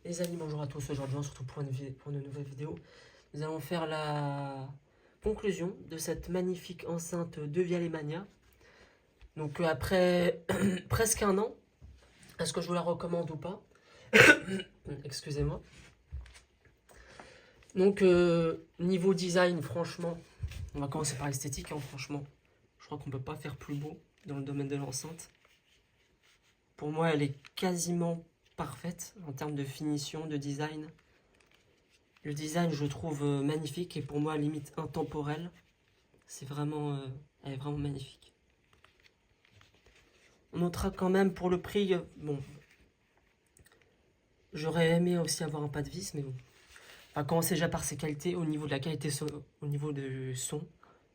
Les amis, bonjour à tous. Aujourd'hui, on se retrouve pour une nouvelle vidéo. Nous allons faire la conclusion de cette magnifique enceinte de Vialemania. Donc après presque un an, est-ce que je vous la recommande ou pas? Excusez-moi. Donc niveau design, franchement, on va commencer par l'esthétique. Franchement, je crois qu'on peut pas faire plus beau dans le domaine de l'enceinte. Pour moi, elle est quasiment parfaite en termes de finition, de design. Le design, je le trouve magnifique et pour moi, limite intemporel. C'est vraiment, elle est vraiment magnifique. On notera quand même pour le prix, bon, j'aurais aimé aussi avoir un pas de vis, mais bon. On va commencer déjà par ses qualités. Au niveau de la qualité, au niveau du son,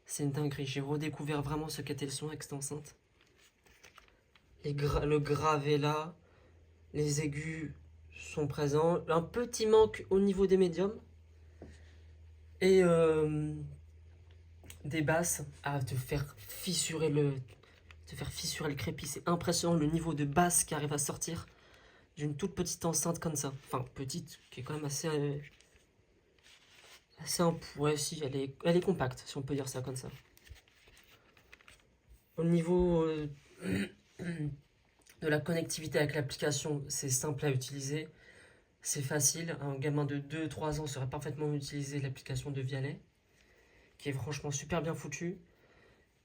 c'est une dinguerie. J'ai redécouvert vraiment ce qu'était le son avec cette enceinte. Le grave est là, les aigus sont présents. Un petit manque au niveau des médiums. Et des basses à te faire fissurer le crépi. C'est impressionnant le niveau de basse qui arrive à sortir d'une toute petite enceinte comme ça. Enfin, petite, qui est quand même assez ouais, si, elle est compacte, si on peut dire ça comme ça. Au niveau de la connectivité avec l'application, c'est simple à utiliser. C'est facile. Un gamin de 2-3 ans saurait parfaitement utiliser l'application de Vialet, qui est franchement super bien foutue.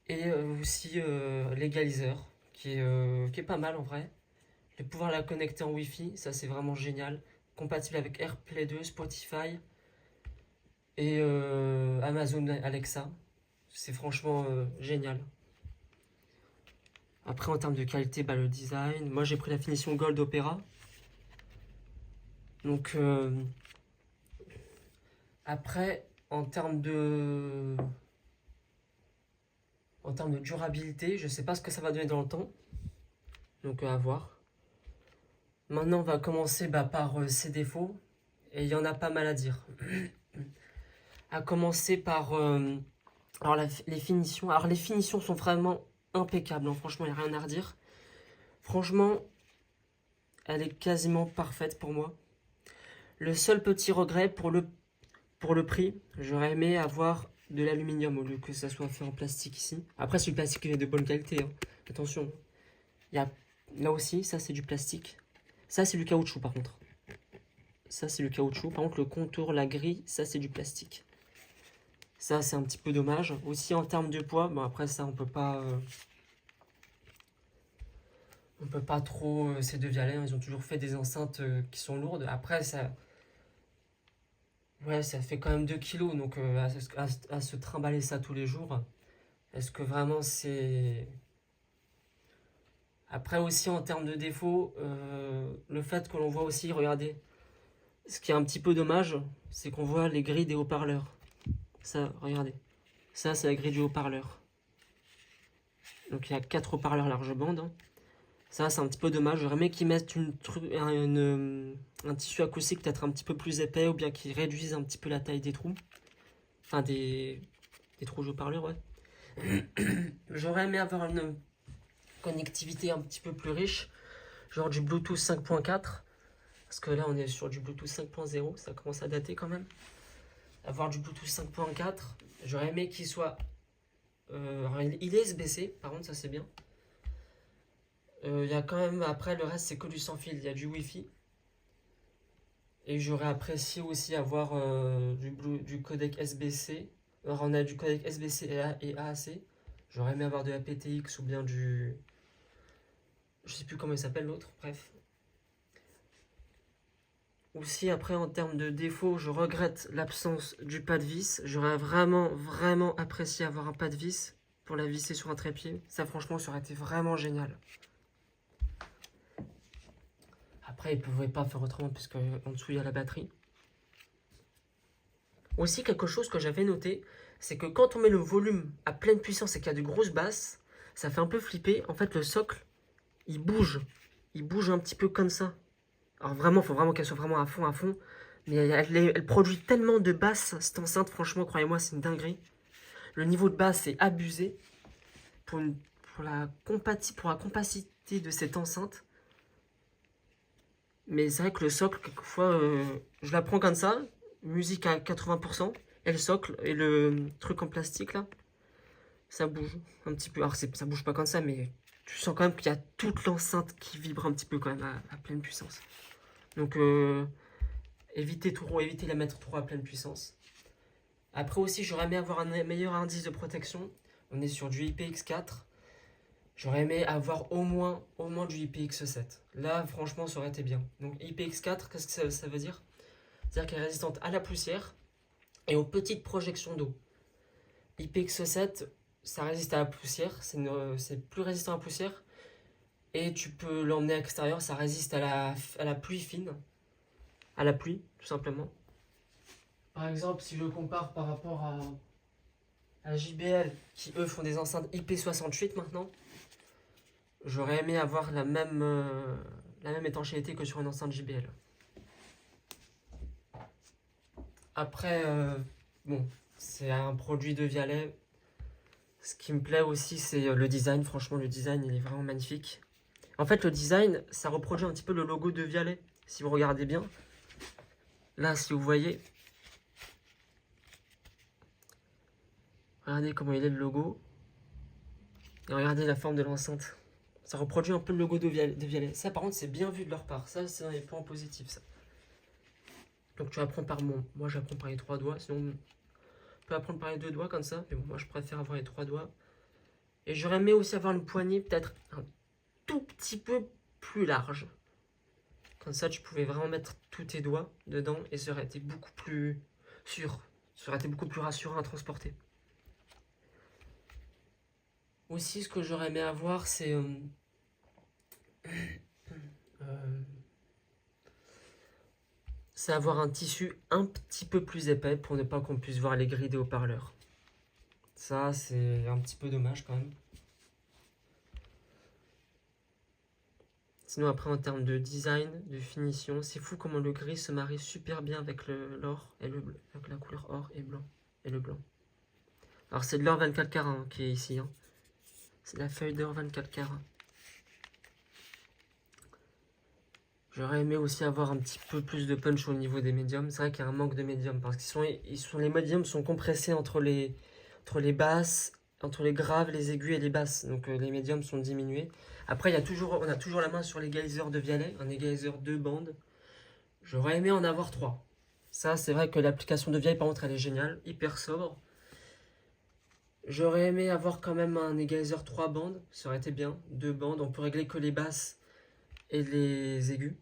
Et aussi l'égaliseur, qui est pas mal en vrai. De pouvoir la connecter en Wi-Fi, ça c'est vraiment génial. Compatible avec AirPlay 2, Spotify et Amazon Alexa. C'est franchement génial. Après en termes de qualité, le design. Moi j'ai pris la finition Gold Opera. Donc après en termes de durabilité, je sais pas ce que ça va donner dans le temps. Donc à voir. Maintenant, on va commencer par ses défauts. Et il y en a pas mal à dire. À commencer par alors les finitions. Alors les finitions sont vraiment impeccables. Franchement, il n'y a rien à redire. Franchement, elle est quasiment parfaite pour moi. Le seul petit regret pour le prix, j'aurais aimé avoir de l'aluminium au lieu que ça soit fait en plastique ici. Après, c'est du plastique qui est de bonne qualité. Attention. Il y a, là aussi, ça c'est du plastique. Ça c'est du caoutchouc par contre. Ça c'est du caoutchouc. Par contre, le contour, la grille, ça c'est du plastique. Ça c'est un petit peu dommage. Aussi en termes de poids, après ça on peut pas trop ces deux Vialet, ils ont toujours fait des enceintes qui sont lourdes. Après ça ça fait quand même 2 kilos, donc à se trimballer ça tous les jours, est-ce que vraiment c'est... Après aussi en termes de défauts, le fait que l'on voit aussi, regardez, ce qui est un petit peu dommage, c'est qu'on voit les grilles des haut-parleurs. Ça, regardez. Ça, c'est la grille du haut-parleur. Donc il y a 4 haut-parleurs large bande. Ça, c'est un petit peu dommage. J'aurais aimé qu'ils mettent un tissu acoustique peut-être un petit peu plus épais ou bien qu'ils réduisent un petit peu la taille des trous. Enfin, des trous de haut-parleurs, ouais. J'aurais aimé avoir une connectivité un petit peu plus riche, genre du Bluetooth 5.4. Parce que là, on est sur du Bluetooth 5.0. Ça commence à dater quand même. Avoir du Bluetooth 5.4. J'aurais aimé qu'il soit... il est SBC, par contre, ça c'est bien. Il y a quand même, après le reste c'est que du sans fil, il y a du Wi-Fi. Et j'aurais apprécié aussi avoir du codec SBC. Alors on a du codec SBC et AAC. J'aurais aimé avoir de la PTX ou bien du... Je sais plus comment il s'appelle l'autre, bref. Aussi après en termes de défauts, je regrette l'absence du pas de vis. J'aurais vraiment apprécié avoir un pas de vis pour la visser sur un trépied. Ça franchement ça aurait été vraiment génial. Après, ils ne pouvaient pas faire autrement puisque en dessous il y a la batterie. Aussi, quelque chose que j'avais noté, c'est que quand on met le volume à pleine puissance et qu'il y a de grosses basses, ça fait un peu flipper. En fait, le socle, il bouge. Il bouge un petit peu comme ça. Alors vraiment, il faut vraiment qu'elle soit vraiment à fond. Mais elle produit tellement de basses, cette enceinte, franchement, croyez-moi, c'est une dinguerie. Le niveau de basse est abusé. Pour la compacité de cette enceinte, Mais c'est vrai que le socle, quelquefois, je la prends comme ça, musique à 80%, et le socle, et le truc en plastique là, ça bouge un petit peu. Alors ça bouge pas comme ça, mais tu sens quand même qu'il y a toute l'enceinte qui vibre un petit peu quand même à pleine puissance. Donc évitez de la mettre trop à pleine puissance. Après aussi, j'aurais aimé avoir un meilleur indice de protection. On est sur du IPX4. J'aurais aimé avoir au moins du IPX7. Là, franchement, ça aurait été bien. Donc IPX4, qu'est-ce que ça veut dire? C'est-à-dire qu'elle est résistante à la poussière et aux petites projections d'eau. IPX7, ça résiste à la poussière, c'est plus résistant à la poussière. Et tu peux l'emmener à l'extérieur, ça résiste à la pluie fine. À la pluie, tout simplement. Par exemple, si je compare par rapport à JBL, qui eux font des enceintes IP68 maintenant, j'aurais aimé avoir la même étanchéité que sur une enceinte JBL. Après, bon, c'est un produit de Vialet. Ce qui me plaît aussi, c'est le design. Franchement, le design, il est vraiment magnifique. En fait, le design, ça reproduit un petit peu le logo de Vialet, si vous regardez bien. Là, si vous voyez, regardez comment il est le logo. Et regardez la forme de l'enceinte. Ça reproduit un peu le logo de Vialet. Ça, par contre, c'est bien vu de leur part. Ça, c'est un point positif, ça. Donc, tu apprends par moi, j'apprends par les 3 doigts. Sinon, on peut apprendre par les 2 doigts comme ça. Mais bon, moi, je préfère avoir les 3 doigts. Et j'aurais aimé aussi avoir une poignée peut-être un tout petit peu plus large. Comme ça, tu pouvais vraiment mettre tous tes doigts dedans et ça aurait été beaucoup plus sûr. Ça aurait été beaucoup plus rassurant à transporter. Aussi, ce que j'aurais aimé avoir, c'est avoir un tissu un petit peu plus épais pour ne pas qu'on puisse voir les grilles des haut-parleurs. Ça, c'est un petit peu dommage quand même. Sinon, après, en termes de design, de finition, c'est fou comment le gris se marie super bien avec l'or et le bleu, avec la couleur or et blanc et le blanc. Alors, c'est de l'or 24 carats hein, qui est ici. Hein. C'est la feuille d'or 24 carats. J'aurais aimé aussi avoir un petit peu plus de punch au niveau des médiums. C'est vrai qu'il y a un manque de médiums parce que les médiums sont compressés entre les basses, entre les graves, les aigus et les basses. Donc les médiums sont diminués. Après, on a toujours la main sur l'égaliseur de Vialet, un égaliseur 2 bandes. J'aurais aimé en avoir 3. Ça, c'est vrai que l'application de Vialet, par contre, elle est géniale, hyper sobre. J'aurais aimé avoir quand même un égaliseur 3 bandes, ça aurait été bien. 2 bandes, on peut régler que les basses et les aigus.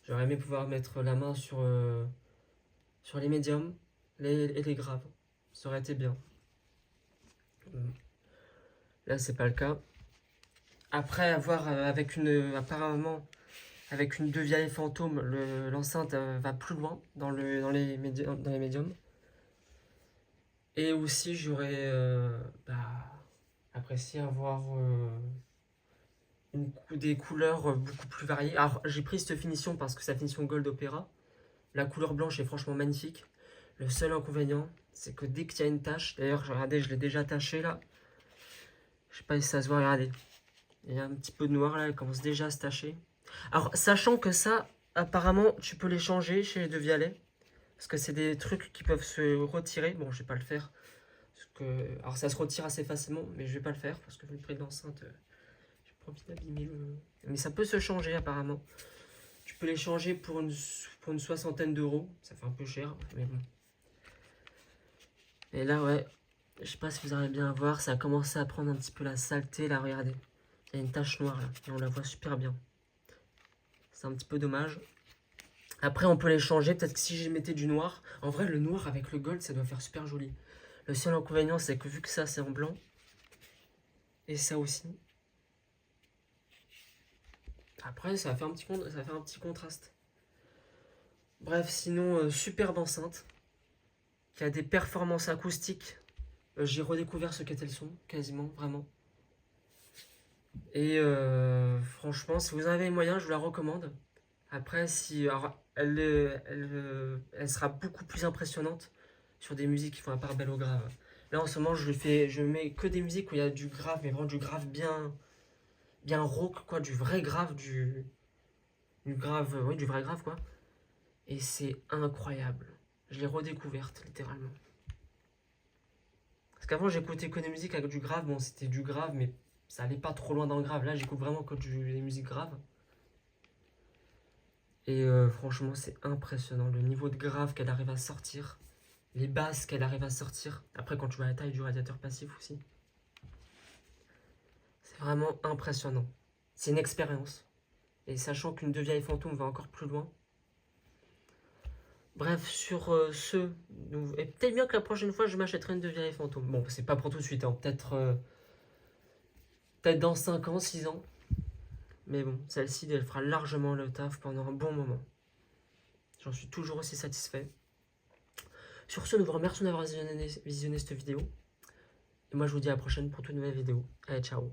J'aurais aimé pouvoir mettre la main sur les médiums et les graves. Ça aurait été bien. Là, c'est pas le cas. Après, avoir apparemment, avec une De Vialet fantôme, l'enceinte va plus loin dans les médiums. Et aussi, j'aurais apprécié avoir des couleurs beaucoup plus variées. Alors, j'ai pris cette finition parce que c'est la finition Gold Opera. La couleur blanche est franchement magnifique. Le seul inconvénient, c'est que dès qu'il y a une tache, d'ailleurs, regardez, je l'ai déjà taché là. Je sais pas si ça se voit, regardez. Il y a un petit peu de noir là, elle commence déjà à se tacher. Alors, sachant que ça, apparemment, tu peux les changer chez les De Vialet. Parce que c'est des trucs qui peuvent se retirer. Bon, je vais pas le faire. Alors, ça se retire assez facilement, mais je vais pas le faire. Parce que vu le prix de l'enceinte, j'ai pas envie d'abîmer le... Mais ça peut se changer apparemment. Tu peux les changer pour une soixantaine d'euros. Ça fait un peu cher, mais bon. Et là, ouais, je sais pas si vous arrivez bien à voir, ça a commencé à prendre un petit peu la saleté, là, regardez. Il y a une tache noire, là, et on la voit super bien. C'est un petit peu dommage. Après, on peut les changer, peut-être que si je mettais du noir... En vrai, le noir avec le gold, ça doit faire super joli. Le seul inconvénient, c'est que vu que ça, c'est en blanc, et ça aussi... Après, ça va faire un petit contraste. Bref, sinon, superbe enceinte, qui a des performances acoustiques. J'ai redécouvert ce qu'était le son, quasiment, vraiment. Et franchement, si vous en avez les moyens, je vous la recommande. Après, alors, elle sera beaucoup plus impressionnante sur des musiques qui font un part belle au grave. Là, en ce moment, je mets que des musiques où il y a du grave, mais vraiment du grave bien rauque, quoi, du vrai grave, du grave, oui, du vrai grave quoi. Et c'est incroyable. Je l'ai redécouverte littéralement. Parce qu'avant j'écoutais que des musiques avec du grave, bon c'était du grave mais ça allait pas trop loin dans le grave. Là j'écoute vraiment que des musiques graves. Et franchement c'est impressionnant le niveau de grave qu'elle arrive à sortir. Les basses qu'elle arrive à sortir. Après quand tu vois la taille du radiateur passif aussi. C'est vraiment impressionnant. C'est une expérience. Et sachant qu'une de vieille fantôme va encore plus loin. Bref, sur ce, et peut-être bien que la prochaine fois je m'achèterai une de vieille fantôme. Bon, c'est pas pour tout de suite, hein. Peut-être dans 5 ans, 6 ans. Mais bon, celle-ci, elle fera largement le taf pendant un bon moment. J'en suis toujours aussi satisfait. Sur ce, nous vous remercions d'avoir visionné cette vidéo. Et moi, je vous dis à la prochaine pour toute nouvelle vidéo. Allez, ciao.